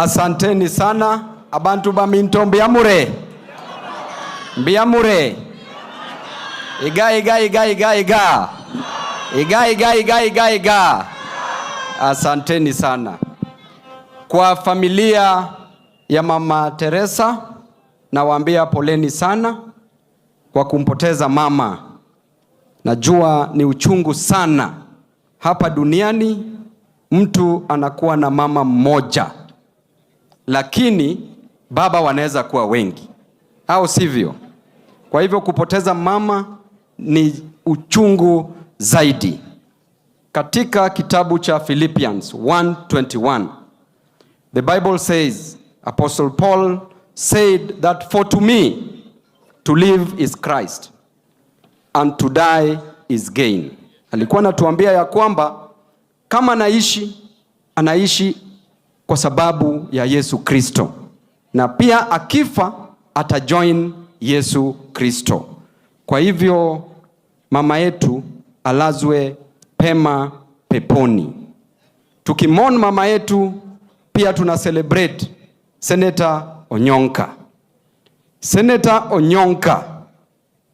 Asanteni sana. Abantu ba minto mbiamure. Mbiamure. Iga. Iga. Asanteni sana. Kwa familia ya Mama Teresa nawaambia poleni sana kwa kumpoteza mama. Najua ni uchungu sana. Hapa duniani mtu anakuwa na mama mmoja, lakini baba wanaweza kuwa wengi, au sivyo? Kwa hivyo kupoteza mama ni uchungu zaidi. Katika kitabu cha Philippians 1:21, the Bible says, Apostle Paul said that for to me to live is Christ and to die is gain. Alikuwa anatuambia ya kwamba kama anaishi kwa sababu ya Yesu Kristo, na pia akifa atajoin Yesu Kristo. Kwa hivyo mama yetu alazwe pema peponi. Tukimon mama yetu, pia tuna celebrate Senator Onyonka. Senator Onyonka,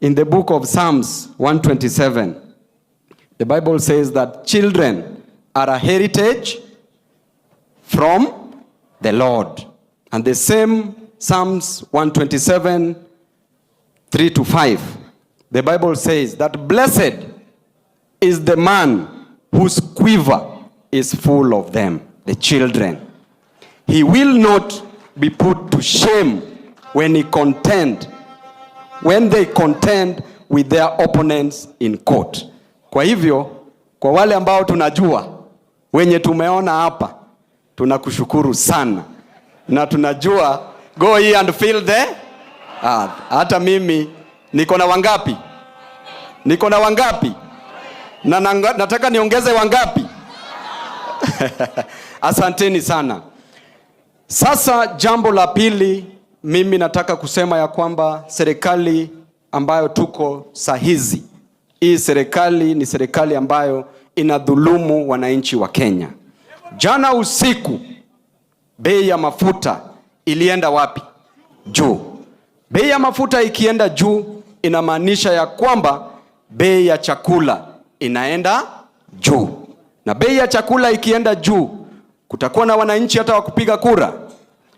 in the book of Psalms 127, the Bible says that children are a heritage from the Lord. And the same Psalms 127, 3-5, the Bible says that blessed is the man whose quiver is full of them, the children. He will not be put to shame when they contend with their opponents in court. Kwa hivyo, kwa wale ambao tunajua, wenye tumeona hapa, tunakushukuru sana. Na tunajua, go here and feel the hata mimi, niko na wangapi? Niko na wangapi? Na nataka niongeze wangapi? Asanteni sana. Sasa jambo la pili, mimi nataka kusema ya kwamba serikali ambayo tuko sahizi, hii serikali ni serikali ambayo inadhulumu wananchi wa Kenya. Jana usiku bei ya mafuta ilienda wapi? Juu. Bei ya mafuta ikienda juu, inamaanisha ya kwamba bei ya chakula inaenda juu. Na bei ya chakula ikienda juu, kutakuwa na wananchi hata wa kupiga kura.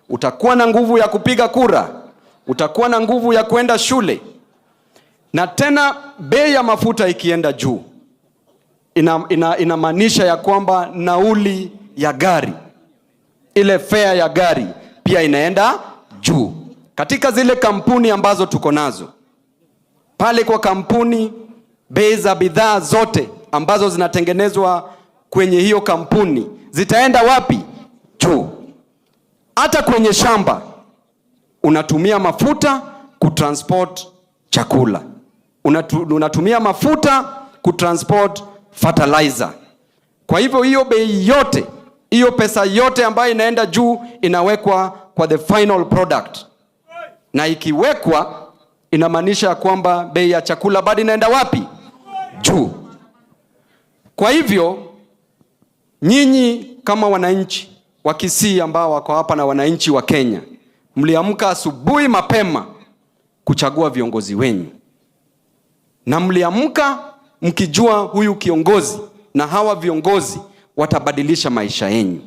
Utakuwa na nguvu ya kupiga kura. Utakuwa na nguvu ya kwenda shule. Na tena bei ya mafuta ikienda juu, inamaanisha ya kwamba nauli ya gari, ile fare ya gari pia inaenda juu. Katika zile kampuni ambazo tuko nazo, pale kwa kampuni, bei za bidhaa zote ambazo zinatengenezwa kwenye hiyo kampuni zitaenda wapi? Juu. Hata kwenye shamba unatumia mafuta kutransport chakula. Unatumia mafuta kutransport fertilizer. Kwa hivyo hiyo bei yote, hiyo pesa yote ambayo inaenda juu inawekwa kwa the final product. Na ikiwekwa, inamaanisha kwamba bei ya chakula bado inaenda wapi? Juu. Kwa hivyo nyinyi kama wananchi wa Kisii ambao wako hapa na wananchi wa Kenya, mliamka asubuhi mapema kuchagua viongozi wenu. Na mliamka mkijua huyu kiongozi na hawa viongozi watabadilisha maisha yenu.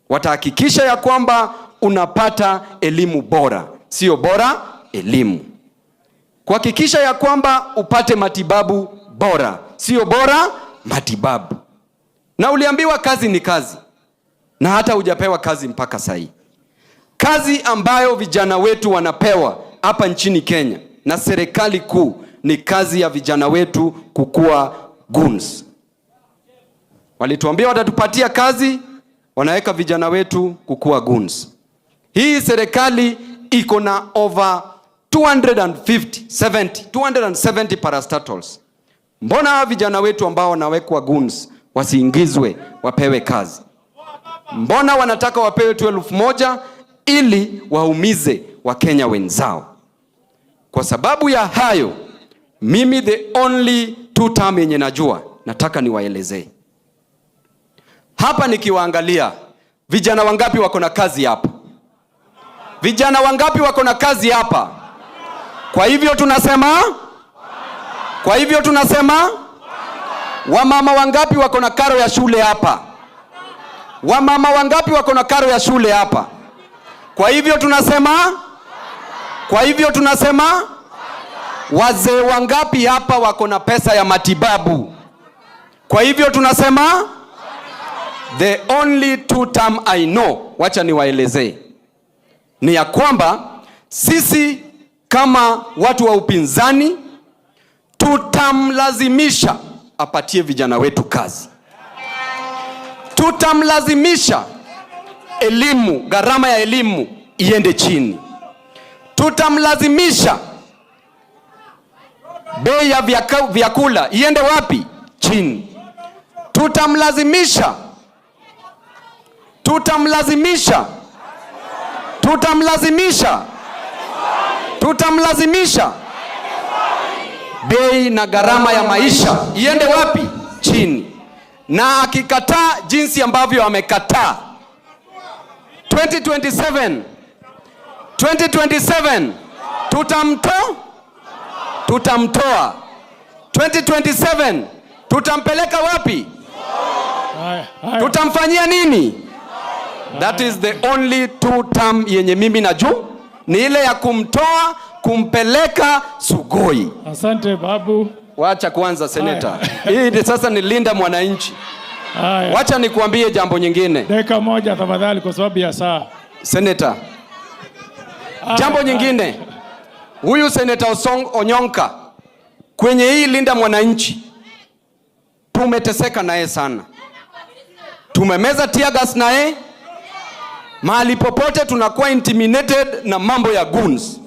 Watahakikisha ya kwamba unapata elimu bora, sio bora, elimu. Kuhakikisha ya kwamba upate matibabu bora, sio bora, matibabu. Na uliambiwa kazi ni kazi, na hata hujapewa kazi mpaka sahi. Kazi ambayo vijana wetu wanapewa hapa nchini Kenya na serikali kuu ni kazi ya vijana wetu kukua goons. Walituambia watatupatia kazi, wanaweka vijana wetu kukua goons. Hii serikali iko na over 270 parastatals. Mbona vijana wetu ambao wanawekwa goons wasiingizwe wapewe kazi? Mbona wanataka wapewe 12,000 ili waumize Wakenya wenzao? Kwa sababu ya hayo, mimi the only 2 term yenye najua, nataka niwaelezee. Hapa nikiwaangalia, vijana wangapi wako na kazi hapa? Vijana wangapi wako na kazi hapa? Kwa hivyo tunasema wamama wangapi wako na karo ya shule hapa? Wamama wangapi wako na karo ya shule hapa? Kwa hivyo tunasema wazee wangapi hapa wako na pesa ya matibabu? Kwa hivyo tunasema the only two term I know, wacha niwaelezee, ni ya kwamba sisi kama watu wa upinzani tutamlazimisha apatie vijana wetu kazi. Tutamlazimisha elimu, gharama ya elimu iende chini. Tutamlazimisha bei ya vyakula iende wapi? Chini. Tutamlazimisha bei na gharama ya maisha iende wapi? Chini. Na akikataa jinsi ambavyo amekataa 2027 tutamtoa 2027 tutampeleka wapi? Tutamfanyia nini? That is the only two term yenye mimi najua, ni ile ya kumtoa kumpeleka Sugoi. Asante Babu. Wacha kwanza Senator. Hii sasa ni linda mwananchi. Wacha nikuambie jambo nyingine. Dakika moja tafadhali kwa sababu ya saa. Senator. Jambo nyingine. Huyu Senator Onyonka kwenye hii linda mwananchi tumeteseka naye sana. Tumemeza tear gas naye. Mahali popote tunakuwa intimidated na mambo ya goons.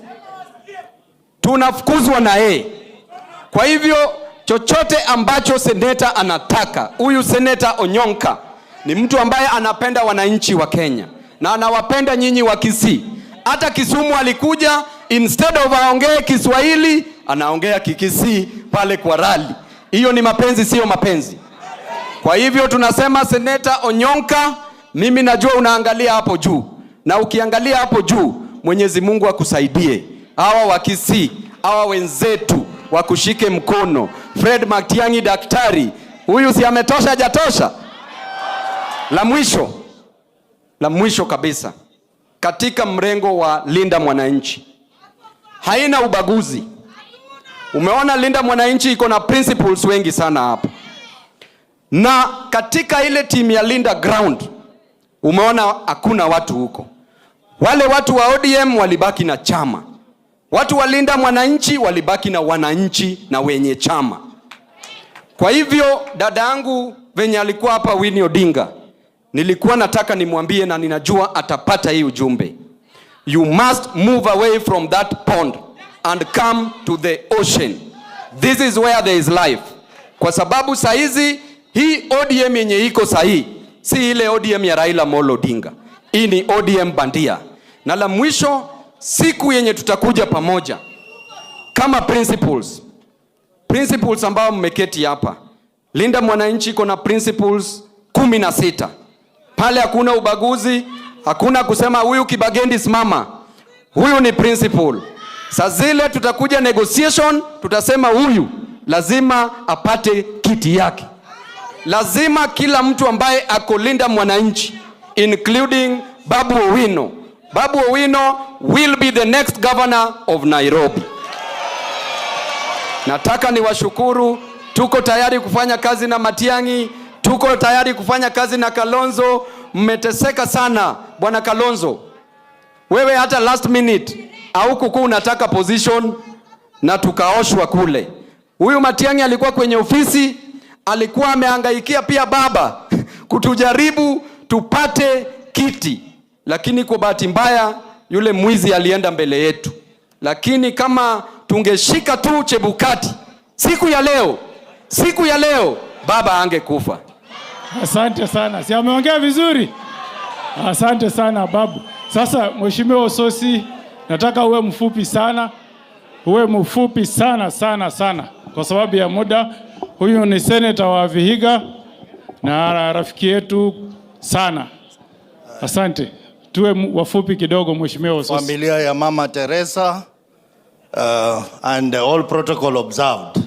Tunafukuzwa na yeye. Kwa hivyo chochote ambacho seneta anataka, huyu Senator Onyonka ni mtu ambaye anapenda wananchi wa Kenya na anawapenda nyinyi wa Kisii. Hata Kisumu alikuja, instead of aongee Kiswahili anaongea Kikisii pale kwa rally. Hiyo ni mapenzi, sio mapenzi. Kwa hivyo tunasema Senator Onyonka, mimi najua unaangalia hapo juu, na ukiangalia hapo juu Mwenyezi Mungu akusaidie. Hawa wa Kisii, hawa wenzetu wakushike mkono. Fred Matiang'i daktari, huyu si ametosha hajatosha? La mwisho kabisa, katika mrengo wa linda mwananchi haina ubaguzi. Umeona linda mwananchi iko na principles wengi sana hapa. Na katika ile timu ya linda ground umeona hakuna watu huko. Wale watu wa ODM walibaki na chama. Watu wa linda mwananchi walibaki na wananchi na wenye chama. Kwa hivyo dada yangu venye alikuwa hapa Winnie Odinga, nilikuwa nataka nimwambie na ninajua atapata hii ujumbe. You must move away from that pond and come to the ocean. This is where there is life. Kwa sababu saizi hii ODM yenye iko sahi si ile ODM ya Raila Amolo Odinga. Hii ni ODM bandia. Na la mwisho, siku yenye tutakuja pamoja kama principles ambao mmeketi hapa. Linda mwananchi iko na principles 16. Pale hakuna ubaguzi, hakuna kusema huyu Kibagendi simama. Huyu ni principle. Saa zile tutakuja negotiation, tutasema huyu lazima apate kiti yake. Lazima kila mtu ambaye ako linda mwananchi, including Babu Owino. Babu Owino will be the next governor of Nairobi. Nataka niwashukuru, tuko tayari kufanya kazi na Matiang'i, tuko tayari kufanya kazi na Kalonzo. Mmeteseka sana bwana Kalonzo. Wewe hata last minute au kuku unataka position na tukaoshwa kule. Huyu Matiang'i alikuwa kwenye ofisi, alikuwa amehangaikia pia baba kutujaribu tupate kiti. Lakini kwa bahati mbaya yule mwizi alienda mbele yetu. Lakini kama tungeshika tu Chebukati siku ya leo baba angekufa. Asante sana. Si ameongea vizuri? Asante sana Babu. Sasa Mheshimiwa Ososi, nataka uwe mfupi sana. Uwe mfupi sana kwa sababu ya muda. Huyu ni Senator wa Vihiga na rafiki yetu sana. Asante. tuwe wafupi kidogo Mheshimiwa Ososi. Familia ya Mama Teresa and all protocol observed.